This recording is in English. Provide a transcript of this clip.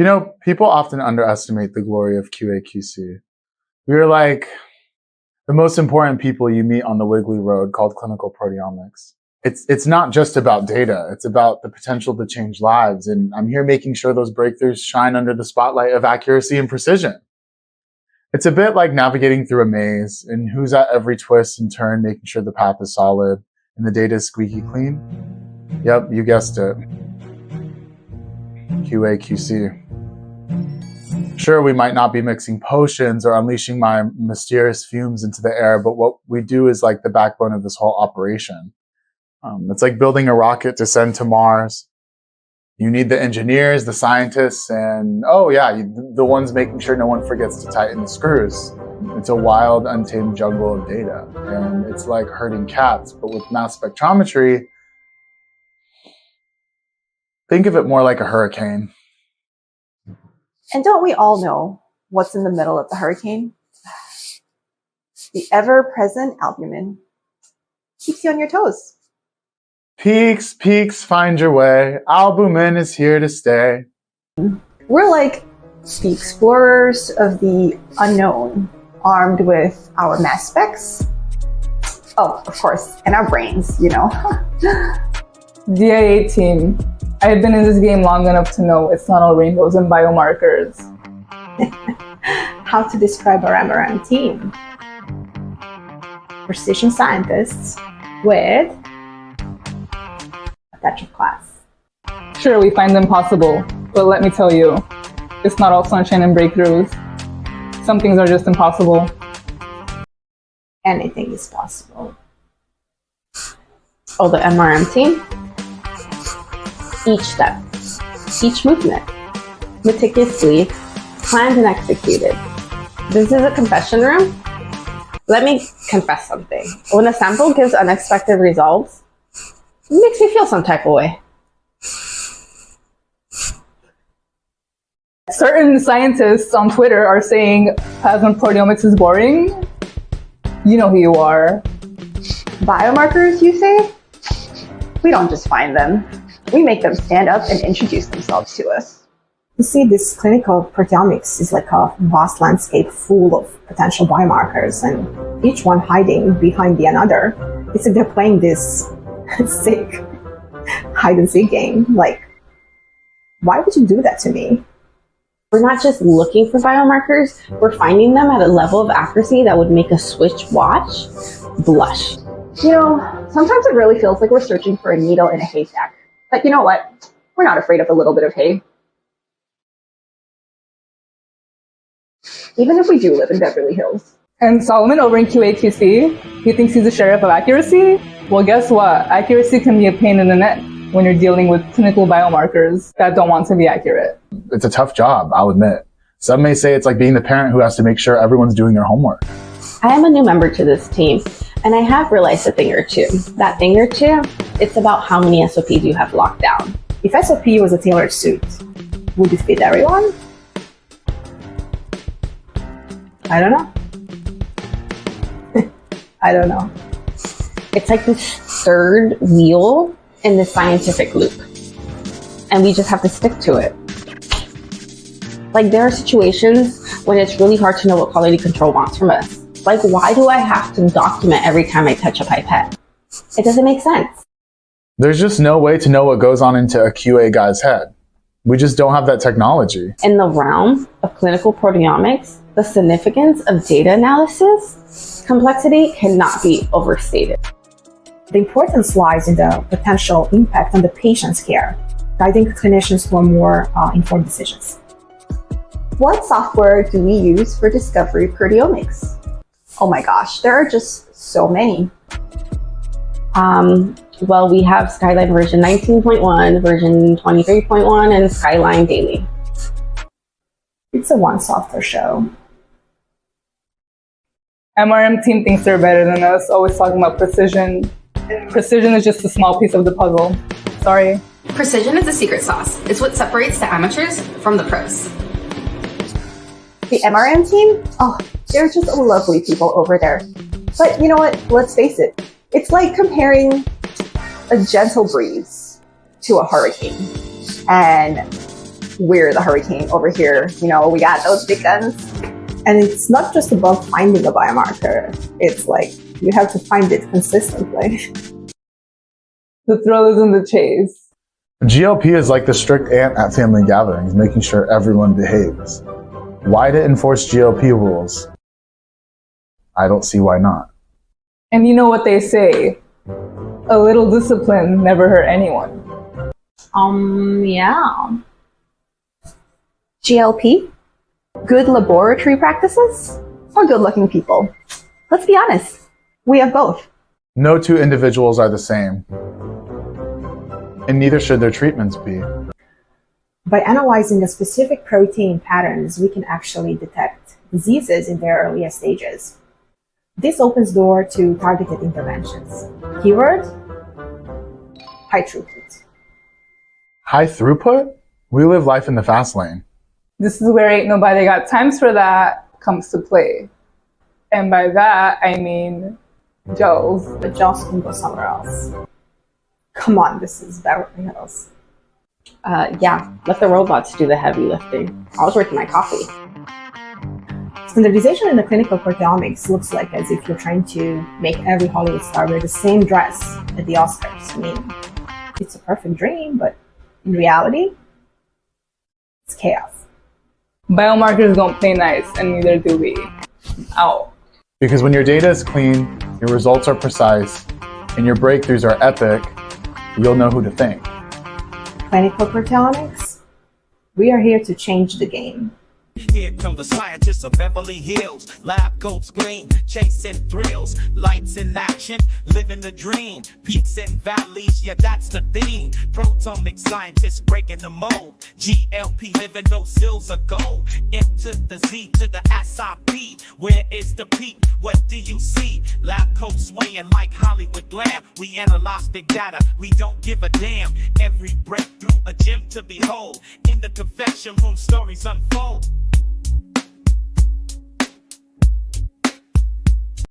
You know, people often underestimate the glory of QA/QC. We're like the most important people you meet on the wiggly road called clinical proteomics. It's not just about data. It's about the potential to change lives. And I'm here making sure those breakthroughs shine under the spotlight of accuracy and precision. It's a bit like navigating through a maze and who's at every twist and turn, making sure the path is solid and the data is squeaky clean. Yep, you guessed it. QA/QC. Sure, we might not be mixing potions or unleashing my mysterious fumes into the air, but what we do is like the backbone of this whole operation. It's like building a rocket to send to Mars. You need the engineers, the scientists, and the ones making sure no one forgets to tighten the screws. It's a wild, untamed jungle of data. And it's like herding cats, but with mass spectrometry, think of it more like a hurricane. And don't we all know what's in the middle of the hurricane? The ever-present albumin keeps you on your toes. Peaks, peaks, find your way. Albumin is here to stay. We're like the explorers of the unknown, armed with our mass specs. Oh, of course, and our brains, you know. DIA team. I've been in this game long enough to know it's not all rainbows and biomarkers. How to describe our MRM team? Precision scientists with a touch of class. Sure, we find them possible, but let me tell you, it's not all sunshine and breakthroughs. Some things are just impossible. Anything is possible. Oh, the MRM team? Each step, each movement, meticulously planned and executed. This is a confession room. Let me confess something. When a sample gives unexpected results, it makes me feel some type of way. Certain scientists on Twitter are saying plasma proteomics is boring. You know who you are. Biomarkers, you say? We don't just find them. We make them stand up and introduce themselves to us. You see, this clinical proteomics is like a vast landscape full of potential biomarkers and each one hiding behind the another. It's like they're playing this sick hide and seek game. Like, why would you do that to me? We're not just looking for biomarkers, we're finding them at a level of accuracy that would make a Switch watch blush. You know, sometimes it really feels like we're searching for a needle in a haystack. But you know what? We're not afraid of a little bit of hay. Even if we do live in Beverly Hills. And Solomon over in QA/QC, he thinks he's the sheriff of accuracy? Well, guess what? Accuracy can be a pain in the neck when you're dealing with clinical biomarkers that don't want to be accurate. It's a tough job, I'll admit. Some may say it's like being the parent who has to make sure everyone's doing their homework. I am a new member to this team, and I have realized a thing or two. That thing or two, it's about how many SOPs you have locked down. If SOP was a tailored suit, would it fit everyone? I don't know. I don't know. It's like this third wheel in the scientific loop, and we just have to stick to it. Like, there are situations when it's really hard to know what quality control wants from us. Like, why do I have to document every time I touch a pipette? It doesn't make sense. There's just no way to know what goes on into a QA guy's head. We just don't have that technology. In the realm of clinical proteomics, the significance of data analysis complexity cannot be overstated. The importance lies in the potential impact on the patient's care, guiding clinicians for more informed decisions. What software do we use for discovery proteomics? Oh my gosh, there are just so many. Well, we have Skyline version 19.1, version 23.1, and Skyline Daily. It's a one software show. MRM team thinks they're better than us, always talking about precision. Precision is just a small piece of the puzzle. Sorry. Precision is the secret sauce. It's what separates the amateurs from the pros. The MRM team? Oh, they're just lovely people over there. But you know what? Let's face it. It's like comparing a gentle breeze to a hurricane. And we're the hurricane over here. You know, we got those big guns. And it's not just about finding a biomarker. It's like you have to find it consistently. The thrill is in the chase. GLP is like the strict aunt at family gatherings, making sure everyone behaves. Why to enforce GLP rules? I don't see why not. And you know what they say, a little discipline never hurt anyone. Yeah. GLP? Good laboratory practices? Or good-looking people? Let's be honest, we have both. No two individuals are the same. And neither should their treatments be. By analyzing the specific protein patterns, we can actually detect diseases in their earliest stages. This opens door to targeted interventions. Keyword? High throughput. High throughput? We live life in the fast lane. This is where ain't nobody got times for that comes to play. And by that, I mean gels. But gels can go somewhere else. Come on, this is Beverly Hills. Yeah, let the robots do the heavy lifting. I was working my coffee. Standardization in the clinical proteomics looks like as if you're trying to make every Hollywood star wear the same dress at the Oscars. I mean, it's a perfect dream, but in reality, it's chaos. Biomarkers don't play nice, and neither do we. Out. Because when your data is clean, your results are precise, and your breakthroughs are epic, you'll know who to thank. Clinical proteomics? We are here to change the game. Here come the scientists of Beverly Hills. Lab coats green, chasing thrills. Lights in action, living the dream. Peaks and valleys, yeah, that's the theme. Proteomic scientists breaking the mold. GLP living those hills of gold. M to the Z to the SIP. Where is the peak? What do you see? Lab coats swaying like Hollywood glam. We analyze big data, we don't give a damn. Every breakthrough, a gem to behold. In the confession room, stories unfold.